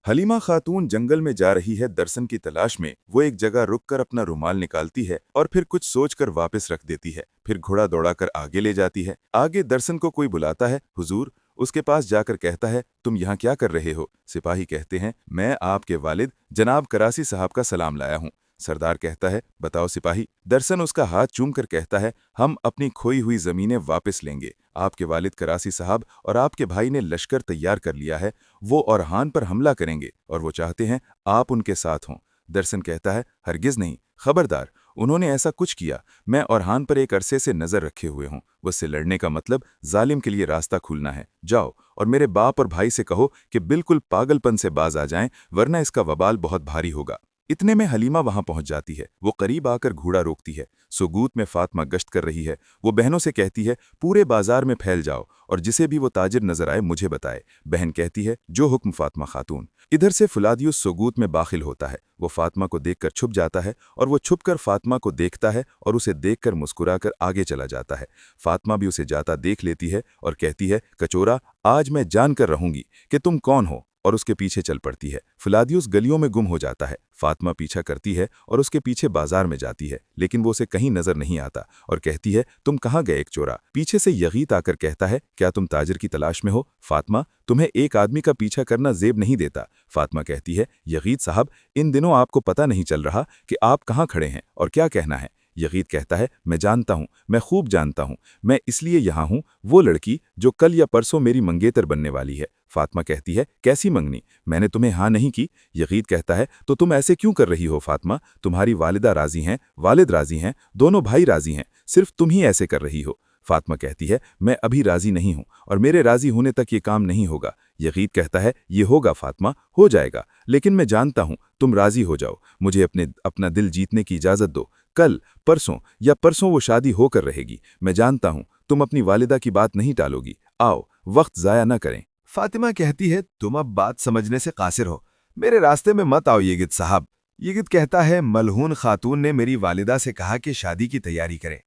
हलीमा खातून जंगल में जा रही है दर्शन की तलाश में। वो एक जगह रुककर अपना रुमाल निकालती है और फिर कुछ सोचकर वापस रख देती है। फिर घोड़ा दौड़ाकर आगे ले जाती है। आगे दर्शन को कोई बुलाता है, हुजूर। उसके पास जाकर कहता है, तुम यहाँ क्या कर रहे हो? सिपाही कहते हैं, मैं आपके वालिद जनाब करासी साहब का सलाम लाया हूँ। सरदार कहता है, बताओ सिपाही। दर्शन उसका हाथ चूम कर कहता है, हम अपनी खोई हुई जमीनें वापस लेंगे। आपके वालिद करासी साहब और आपके भाई ने लश्कर तैयार कर लिया है। वो औरहान पर हमला करेंगे और वो चाहते हैं आप उनके साथ हों। दर्शन कहता है, हरगिज नहीं, खबरदार। उन्होंने ऐसा कुछ किया, मैं औरहान पर एक अरसे से नजर रखे हुए हूं। उससे लड़ने का मतलब जालिम के लिए रास्ता खुलना है। जाओ और मेरे बाप और भाई से कहो कि बिल्कुल पागलपन से बाज आ जाएं, वरना इसका वबाल बहुत भारी होगा। इतने में हलीमा वहां पहुंच जाती है। वो करीब आकर घोड़ा रोकती है। सुगूत में फातिमा गश्त कर रही है। वो बहनों से कहती है, पूरे बाजार में फैल जाओ और जिसे भी वो ताजिर नजर आए मुझे बताए। बहन कहती है, जो हुक्म फातिमा खातून। इधर से फुलादियुस सुगूत में दाखिल होता है। वो फातिमा को देखकर छुप जाता है और वो छुपकर फातिमा को देखता है और उसे देखकर मुस्कुराकर आगे चला जाता है। फातिमा भी उसे जाता देख लेती है और कहती है, कचोरा, आज मैं जानकर रहूंगी कि तुम कौन हो, और उसके पीछे चल पड़ती है। फुलादियुस गलियों में गुम हो जाता है। फातिमा पीछा करती है और उसके पीछे बाजार में जाती है, लेकिन वो उसे कहीं नजर नहीं आता और कहती है, तुम कहाँ गए एक चोरा? पीछे से यगीत आकर कहता है, क्या तुम ताजिर की तलाश में हो? फातिमा, तुम्हें एक आदमी का पीछा करना जेब नहीं देता। फातिमा कहती है, यगीत साहब, इन दिनों आपको पता नहीं चल रहा कि आप कहाँ खड़े हैं और क्या कहना है। यगीत कहता है, मैं जानता हूँ, मैं खूब जानता हूँ। मैं इसलिए यहाँ हूँ, वो लड़की जो कल या परसों मेरी मंगेतर बनने वाली है। फातिमा कहती है, कैसी मंगनी? मैंने तुम्हें हाँ नहीं की। यगीत कहता है, तो तुम ऐसे क्यों कर रही हो फातिमा? तुम्हारी वालिदा राजी हैं, वालिद राजी हैं, दोनों भाई राजी हैं, सिर्फ तुम ही ऐसे कर रही हो। फातिमा कहती है, मैं अभी राजी नहीं हूं और मेरे राजी होने तक ये काम नहीं होगा। यगीत कहता है, ये होगा फातिमा, हो जाएगा, लेकिन मैं जानता हूं तुम राजी हो जाओ। मुझे अपना दिल जीतने की इजाजत दो। कल, परसों या परसों वो शादी होकर रहेगी। मैं जानता हूं तुम अपनी वालिदा की बात नहीं टालोगी। आओ, वक्त जाया न करें। फातिमा कहती है, तुम अब बात समझने से कासिर हो, मेरे रास्ते में मत आओ येगिद साहब। येगिद कहता है, मलहून खातून ने मेरी वालिदा से कहा कि शादी की तैयारी करें।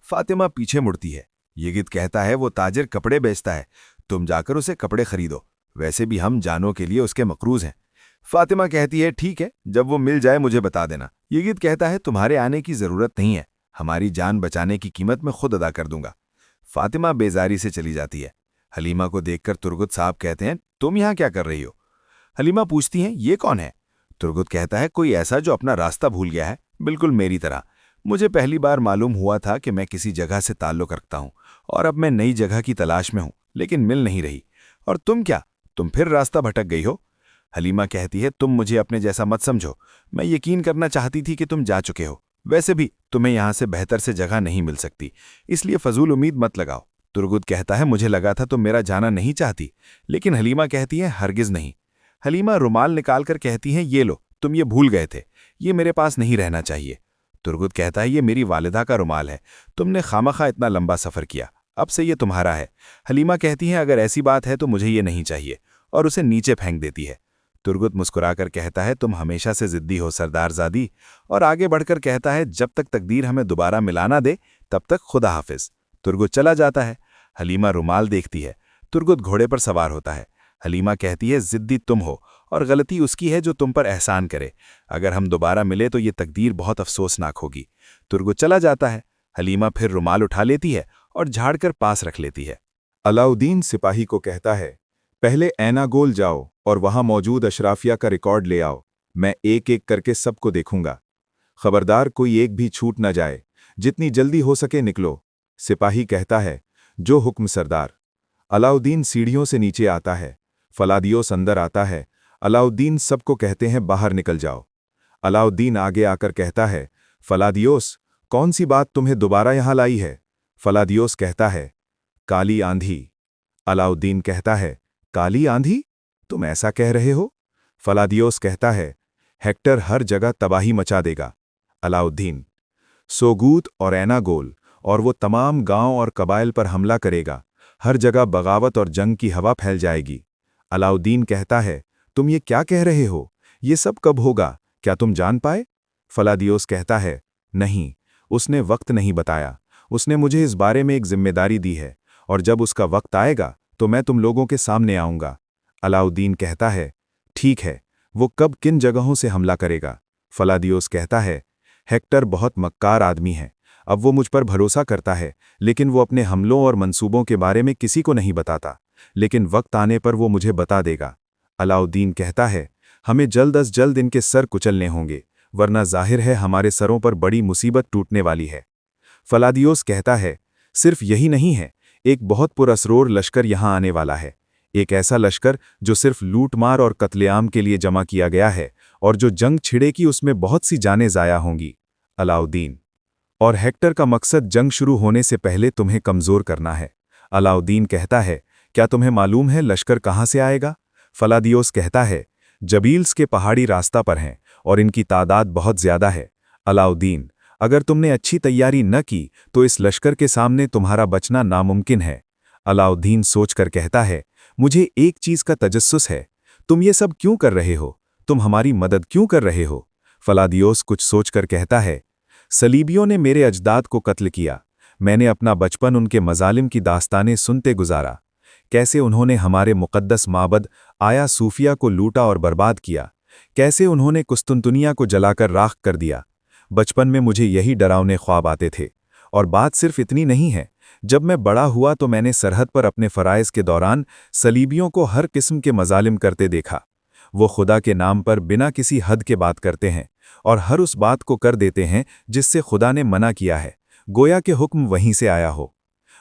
फातिमा पीछे मुड़ती है। येगिद कहता है, वो ताजिर कपड़े बेचता है, तुम जाकर उसे कपड़े खरीदो। वैसे भी हम जानों के लिए उसके मकरूज हैं। फातिमा कहती है, ठीक है, जब वो मिल जाए मुझे बता देना। येगिद कहता है, तुम्हारे आने की जरूरत नहीं है, हमारी जान बचाने की कीमत मैं खुद अदा कर दूंगा। फातिमा बेजारी से चली जाती है। हलीमा को देखकर तुर्गुत साहब कहते हैं, तुम यहाँ क्या कर रही हो? हलीमा पूछती हैं, ये कौन है? तुर्गुत कहता है, कोई ऐसा जो अपना रास्ता भूल गया है, बिल्कुल मेरी तरह। मुझे पहली बार मालूम हुआ था कि मैं किसी जगह से ताल्लुक रखता हूँ और अब मैं नई जगह की तलाश में हूँ, लेकिन मिल नहीं रही। और तुम क्या, तुम फिर रास्ता भटक गई हो? हलीमा कहती है, तुम मुझे अपने जैसा मत समझो। मैं यकीन करना चाहती थी कि तुम जा चुके हो। वैसे भी तुम्हें यहाँ से बेहतर से जगह नहीं मिल सकती, इसलिए फजूल उम्मीद मत लगाओ। तुर्गुत कहता है, मुझे लगा था तुम मेरा जाना नहीं चाहती, लेकिन हलीमा कहती है, हरगिज नहीं। हलीमा रुमाल निकालकर कहती है, ये लो, तुम ये भूल गए थे, ये मेरे पास नहीं रहना चाहिए। तुर्गुत कहता है, ये मेरी वालिदा का रुमाल है, तुमने खामखा इतना लंबा सफ़र किया, अब से ये तुम्हारा है। हलीमा कहती है, अगर ऐसी बात है तो मुझे ये नहीं चाहिए, और उसे नीचे फेंक देती है। तुर्गुत मुस्कुराकर कहता है, तुम हमेशा से जिद्दी हो सरदारजादी, और आगे बढ़कर कहता है, जब तक तकदीर हमें दोबारा मिलाना दे तब तक खुदा हाफिज। तुर्गुत चला जाता है। हलीमा रुमाल देखती है। तुर्गुत घोड़े पर सवार होता है। हलीमा कहती है, जिद्दी तुम हो और गलती उसकी है जो तुम पर एहसान करे। अगर हम दोबारा मिले तो ये तकदीर बहुत अफसोसनाक होगी। तुर्गुत चला जाता है। हलीमा फिर रुमाल उठा लेती है और झाड़कर पास रख लेती है। अलाउद्दीन सिपाही को कहता है, पहले ऐनागोल जाओ और वहां मौजूद अशराफिया का रिकॉर्ड ले आओ। मैं एक एक करके सबको देखूंगा। खबरदार कोई एक भी छूट न जाए। जितनी जल्दी हो सके निकलो। सिपाही कहता है, जो हुक्म सरदार। अलाउद्दीन सीढ़ियों से नीचे आता है। फलादियोस अंदर आता है। अलाउद्दीन सबको कहते हैं, बाहर निकल जाओ। अलाउद्दीन आगे आकर कहता है, फलादियोस, कौन सी बात तुम्हें दोबारा यहां लाई है? फलादियोस कहता है, काली आंधी। अलाउद्दीन कहता है, काली आंधी? तुम ऐसा कह रहे हो? फलादियोस कहता है, हेक्टर हर जगह तबाही मचा देगा। अलाउद्दीन, सोगूत और ऐनागोल और वो तमाम गांव और कबाइल पर हमला करेगा। हर जगह बगावत और जंग की हवा फैल जाएगी। अलाउद्दीन कहता है, तुम ये क्या कह रहे हो? ये सब कब होगा, क्या तुम जान पाए? फलादियोस कहता है, नहीं, उसने वक्त नहीं बताया। उसने मुझे इस बारे में एक जिम्मेदारी दी है, और जब उसका वक्त आएगा तो मैं तुम लोगों के सामने आऊंगा। अलाउद्दीन कहता है, ठीक है, वो कब किन जगहों से हमला करेगा? फलादियोस कहता है, हेक्टर बहुत मक्कार आदमी है। अब वो मुझ पर भरोसा करता है, लेकिन वो अपने हमलों और मंसूबों के बारे में किसी को नहीं बताता। लेकिन वक्त आने पर वो मुझे बता देगा। अलाउद्दीन कहता है, हमें जल्द अज जल्द इनके सर कुचलने होंगे, वरना जाहिर है हमारे सरों पर बड़ी मुसीबत टूटने वाली है। फलादियोस कहता है, सिर्फ यही नहीं है, एक बहुत पुरअसरोर लश्कर यहाँ आने वाला है। एक ऐसा लश्कर जो सिर्फ लूटमार और कत्लेआम के लिए जमा किया गया है, और जो जंग छिड़ेगी उसमें बहुत सी जानें ज़ाया होंगी। अलाउद्दीन, और हेक्टर का मकसद जंग शुरू होने से पहले तुम्हें कमज़ोर करना है। अलाउद्दीन कहता है, क्या तुम्हें मालूम है लश्कर कहाँ से आएगा? फलादियोस कहता है, जबील्स के पहाड़ी रास्ता पर हैं और इनकी तादाद बहुत ज़्यादा है। अलाउद्दीन, अगर तुमने अच्छी तैयारी न की तो इस लश्कर के सामने तुम्हारा बचना नामुमकिन है। अलाउद्दीन सोचकर कहता है, मुझे एक चीज़ का तजस्सुस है, तुम ये सब क्यों कर रहे हो? तुम हमारी मदद क्यों कर रहे हो? फलादियोस कुछ सोचकर कहता है, सलीबियों ने मेरे अजदाद को कत्ल किया। मैंने अपना बचपन उनके मजालिम की दास्तानें सुनते गुजारा। कैसे उन्होंने हमारे मुक़द्दस माबद आया सूफिया को लूटा और बर्बाद किया। कैसे उन्होंने कुस्तुनतुनिया को जलाकर राख कर दिया। बचपन में मुझे यही डरावने ख्वाब आते थे। और बात सिर्फ इतनी नहीं है, जब मैं बड़ा हुआ तो मैंने सरहद पर अपने फ़राइज़ के दौरान सलीबियों को हर किस्म के मजालिम करते देखा। वो खुदा के नाम पर बिना किसी हद के बात करते हैं और हर उस बात को कर देते हैं जिससे खुदा ने मना किया है, गोया के हुक्म वहीं से आया हो।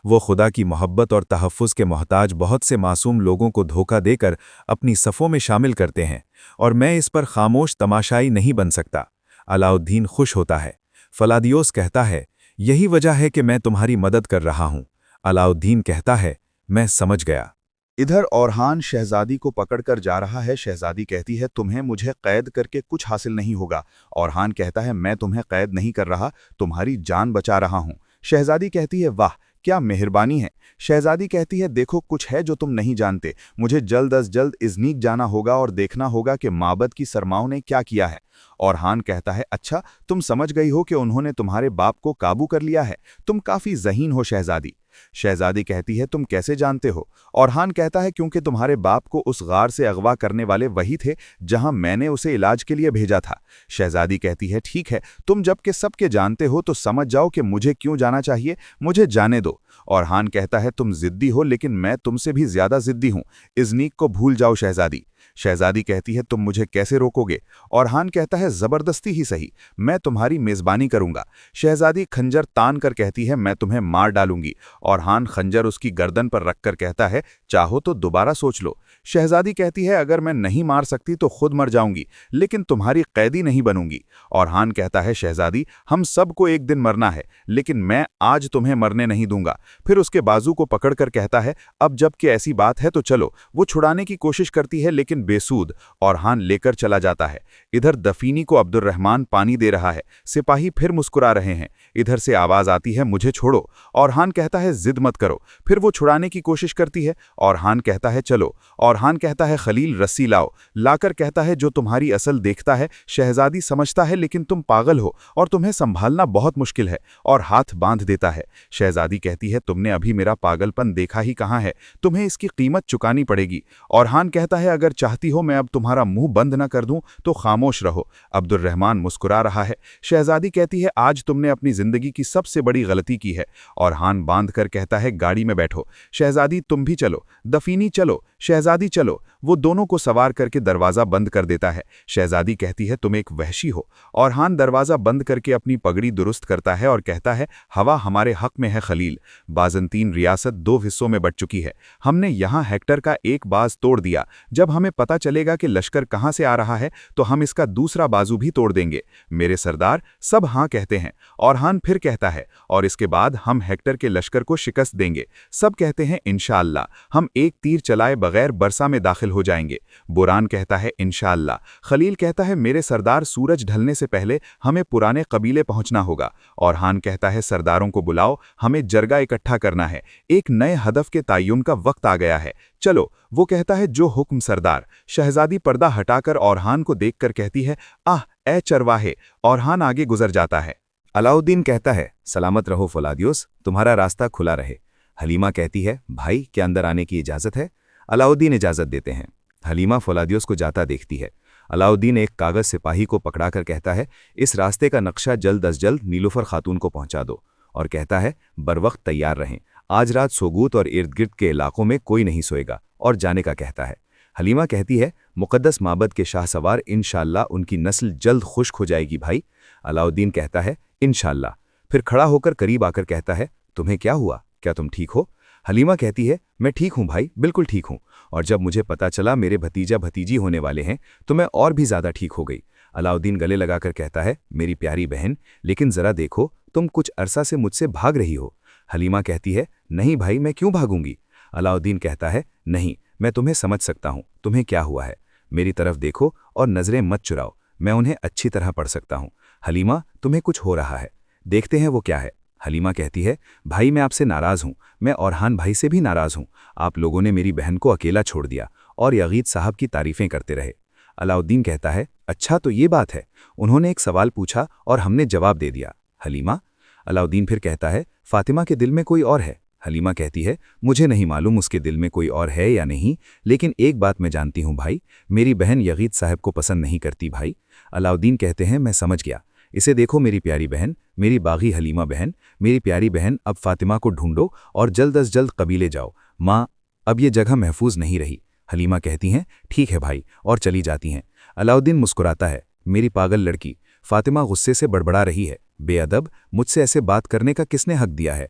वो खुदा की मोहब्बत और तहफ़्फ़ुज़ के मोहताज बहुत से मासूम लोगों को धोखा देकर अपनी सफ़ों में शामिल करते हैं, और मैं इस पर खामोश तमाशाई नहीं बन सकता। अलाउद्दीन खुश होता है। फलादियोस कहता है, यही वजह है कि मैं तुम्हारी मदद कर रहा हूँ। अलाउद्दीन कहता है, मैं समझ गया। इधर औरहान शहजादी को पकड़कर जा रहा है। शहजादी कहती है, तुम्हें मुझे कैद करके कुछ हासिल नहीं होगा। औरहान कहता है, मैं तुम्हें कैद नहीं कर रहा, तुम्हारी जान बचा रहा हूँ। शहजादी कहती है, वाह क्या मेहरबानी है। शहजादी कहती है, देखो कुछ है जो तुम नहीं जानते। मुझे जल्द अज जल्द इज़नीक जाना होगा और देखना होगा कि माबद की सरमाओं ने क्या किया है। औरहान कहता है, अच्छा तुम समझ गई हो कि उन्होंने तुम्हारे बाप को काबू कर लिया है। तुम काफ़ी ज़हीन हो शहजादी। शहजादी कहती है, तुम कैसे जानते हो? औरहान कहता है, क्योंकि तुम्हारे बाप को उस गार से अगवा करने वाले वही थे जहां मैंने उसे इलाज के लिए भेजा था। शहजादी कहती है, ठीक है, तुम जबकि सबके जानते हो तो समझ जाओ कि मुझे क्यों जाना चाहिए, मुझे जाने दो। औरहान कहता है, तुम जिद्दी हो, लेकिन मैं तुमसे भी ज्यादा जिद्दी हूं। इज़नीक को भूल जाओ शहजादी। शहजादी कहती है, तुम मुझे कैसे रोकोगे? औरहान कहता है, जबरदस्ती ही सही, मैं तुम्हारी मेजबानी करूंगा। शहजादी खंजर तान कर कहती है, मैं तुम्हें मार डालूंगी। औरहान खंजर उसकी गर्दन पर रखकर कहता है, चाहो तो दोबारा सोच लो। शहजादी कहती है, अगर मैं नहीं मार सकती तो खुद मर जाऊंगी, लेकिन तुम्हारी कैदी नहीं बनूंगी। औरहान कहता है, शहजादी हम सबको एक दिन मरना है, लेकिन मैं आज तुम्हें मरने नहीं दूंगा। फिर उसके बाजू को पकड़कर कहता है, अब जबकि ऐसी बात है तो चलो। वो छुड़ाने की कोशिश करती है लेकिन बेसूद। औरहान लेकर चला जाता है। इधर दफीनी को अब्दुर्रहमान पानी दे रहा है। सिपाही फिर मुस्कुरा रहे हैं। इधर से आवाज आती है, मुझे छोड़ो। औरहान कहता है, जिद मत करो। फिर वो छुड़ाने की कोशिश करती है। औरहान कहता है, चलो। औरहान कहता है, खलील रस्सी लाओ। लाकर कहता है, जो तुम्हारी असल देखता है। शहजादी समझता है लेकिन तुम पागल हो और तुम्हें संभालना बहुत मुश्किल है, और हाथ बांध देता है। शहजादी कहती है, तुमने अभी मेरा पागलपन देखा ही कहाँ है, तुम्हें इसकी कीमत चुकानी पड़ेगी। औरहान कहता है, अगर चाहती हो मैं अब तुम्हारा मुंह बंद न कर दूं तो खामोश रहो। अब्दुर्रहमान मुस्कुरा रहा है। शहजादी कहती है, आज तुमने अपनी जिंदगी की सबसे बड़ी गलती की है। औरहान बांध कर कहता है, गाड़ी में बैठो। शहजादी, तुम भी चलो। दफीनी, चलो। शहजादी, चलो। वो दोनों को सवार करके दरवाज़ा बंद कर देता है। शहजादी कहती है, तुम एक वहशी हो। औरहान दरवाज़ा बंद करके अपनी पगड़ी दुरुस्त करता है और कहता है, हवा हमारे हक में है खलील। बाज़ंतीन रियासत 2 हिस्सों में बट चुकी है। हमने यहाँ हेक्टर का एक बाज तोड़ दिया। जब हमें पता चलेगा कि लश्कर कहाँ से आ रहा है तो हम इसका दूसरा बाजू भी तोड़ देंगे। मेरे सरदार सब हाँ कहते हैं। औरहान फिर कहता है, और इसके बाद हम हेक्टर के लश्कर को शिकस्त देंगे। सब कहते हैं, इंशाअल्लाह। हम एक तीर चलाए बगैर बरसा में दाखिल हो जाएंगे। बुरान कहता है, इंशाअल्लाह। खलील कहता है, मेरे सरदार, सूरज ढलने से पहले हमें पुराने कबीले पहुंचना होगा। औरहान कहता है, सरदारों को बुलाओ, हमें जरगा इकट्ठा करना है। एक नए हदफ के तय्युन का वक्त आ गया है। चलो। वो कहता है, जो हुक्म सरदार। शहजादी पर्दा हटाकर औरहान को देखकर कहती है, आह ए चरवाहे। औरहान आगे गुजर जाता है। अलाउद्दीन कहता है, सलामत रहो फलादियोस, तुम्हारा रास्ता खुला रहे। हलीमा कहती है, भाई क्या अंदर आने की इजाज़त है? अलाउद्दीन इजाज़त देते हैं। हलीमा फलादियोस को जाता देखती है। अलाउद्दीन एक कागज सिपाही को पकड़ाकर कहता है, इस रास्ते का नक्शा जल्द अज जल्द नीलुफर खातून को पहुंचा दो, और कहता है बरवक्त तैयार रहें, आज रात सोगूत और इर्द गिर्द के इलाकों में कोई नहीं सोएगा, और जाने का कहता है। हलीमा कहती है, मुक़द्दस माबद के शाहसवार इंशाअल्लाह उनकी नस्ल जल्द खुश्क हो जाएगी भाई। अलाउद्दीन कहता है इंशाअल्लाह, फिर खड़ा होकर करीब आकर कहता है, तुम्हें क्या हुआ, क्या तुम ठीक हो? हलीमा कहती है, मैं ठीक हूँ भाई, बिल्कुल ठीक हूँ, और जब मुझे पता चला मेरे भतीजा भतीजी होने वाले हैं तो मैं और भी ज़्यादा ठीक हो गई। अलाउद्दीन गले लगाकर कहता है, मेरी प्यारी बहन, लेकिन ज़रा देखो, तुम कुछ अरसा से मुझसे भाग रही हो। हलीमा कहती है, नहीं भाई, मैं क्यों भागूंगी? अलाउद्दीन कहता है, नहीं, मैं तुम्हें समझ सकता हूँ, तुम्हें क्या हुआ है। मेरी तरफ देखो और नज़रें मत चुराओ, मैं उन्हें अच्छी तरह पढ़ सकता हूँ। हलीमा, तुम्हें कुछ हो रहा है, देखते हैं वो क्या है। हलीमा कहती है, भाई मैं आपसे नाराज़ हूँ, मैं औरहान भाई से भी नाराज़ हूँ। आप लोगों ने मेरी बहन को अकेला छोड़ दिया और यगीद साहब की तारीफ़ें करते रहे। अलाउद्दीन कहता है, अच्छा तो ये बात है, उन्होंने एक सवाल पूछा और हमने जवाब दे दिया। हलीमा। अलाउद्दीन फिर कहता है, फातिमा के दिल में कोई और है? हलीमा कहती है, मुझे नहीं मालूम उसके दिल में कोई और है या नहीं, लेकिन एक बात मैं जानती हूँ भाई, मेरी बहन यगीद साहब को पसंद नहीं करती भाई। अलाउद्दीन कहते हैं, मैं समझ गया, इसे देखो मेरी प्यारी बहन, मेरी बागी हलीमा बहन, मेरी प्यारी बहन, अब फातिमा को ढूंढो और जल्द अज जल्द कबीले जाओ। माँ, अब ये जगह महफूज नहीं रही। हलीमा कहती हैं, ठीक है भाई, और चली जाती हैं। अलाउद्दीन मुस्कुराता है, मेरी पागल लड़की, फातिमा गुस्से से बड़बड़ा रही है, बेअदब, मुझसे ऐसे बात करने का किसने हक दिया है?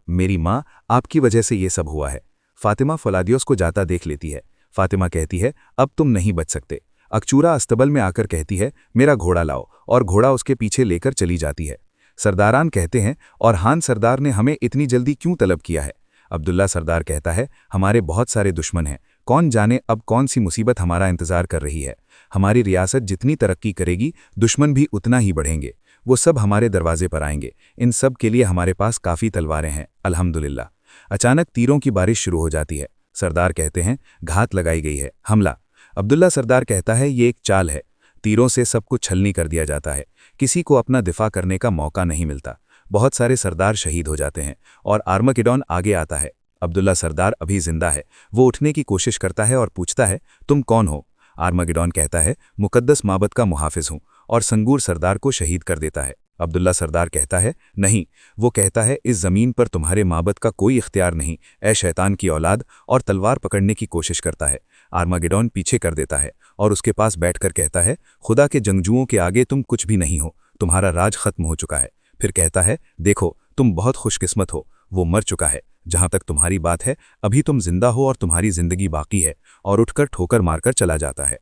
मेरी माँ, आपकी वजह से ये सब हुआ है। फातिमा फलादियोस को जाता देख लेती है। फातिमा कहती है, अब तुम नहीं बच सकते। अकचूरा अस्तबल में आकर कहती है, मेरा घोड़ा लाओ, और घोड़ा उसके पीछे लेकर चली जाती है। सरदारान कहते हैं, और हान सरदार ने हमें इतनी जल्दी क्यों तलब किया है? अब्दुल्ला सरदार कहता है, हमारे बहुत सारे दुश्मन हैं, कौन जाने अब कौन सी मुसीबत हमारा इंतजार कर रही है। हमारी रियासत जितनी तरक्की करेगी, दुश्मन भी उतना ही बढ़ेंगे, वो सब हमारे दरवाजे पर आएंगे। इन सब के लिए हमारे पास काफ़ी तलवारें हैं, अल्हम्दुलिल्लाह। अचानक तीरों की बारिश शुरू हो जाती है। सरदार कहते हैं, घात लगाई गई है, हमला। अब्दुल्ला सरदार कहता है, ये एक चाल है, तीरों से सब कुछ छलनी कर दिया जाता है, किसी को अपना दिफा करने का मौका नहीं मिलता। बहुत सारे सरदार शहीद हो जाते हैं और आर्मगेडॉन आगे आता है। अब्दुल्ला सरदार अभी जिंदा है, वो उठने की कोशिश करता है और पूछता है, तुम कौन हो? आर्मगेडॉन कहता है, मुकद्दस माबद का मुहाफिज हूँ, और संगूर सरदार को शहीद कर देता है। अब्दुल्ला सरदार कहता है, नहीं, वो कहता है, इस ज़मीन पर तुम्हारे माबद का कोई इख्तियार नहीं, ए शैतान की औलाद, और तलवार पकड़ने की कोशिश करता है। आर्मागेडॉन पीछे कर देता है और उसके पास बैठकर कहता है, खुदा के जंगजुओं के आगे तुम कुछ भी नहीं हो, तुम्हारा राज खत्म हो चुका है। फिर कहता है, देखो, तुम बहुत खुशकिस्मत हो, वो मर चुका है, जहां तक तुम्हारी बात है, अभी तुम जिंदा हो और तुम्हारी जिंदगी बाकी है, और उठकर ठोकर मारकर चला जाता है।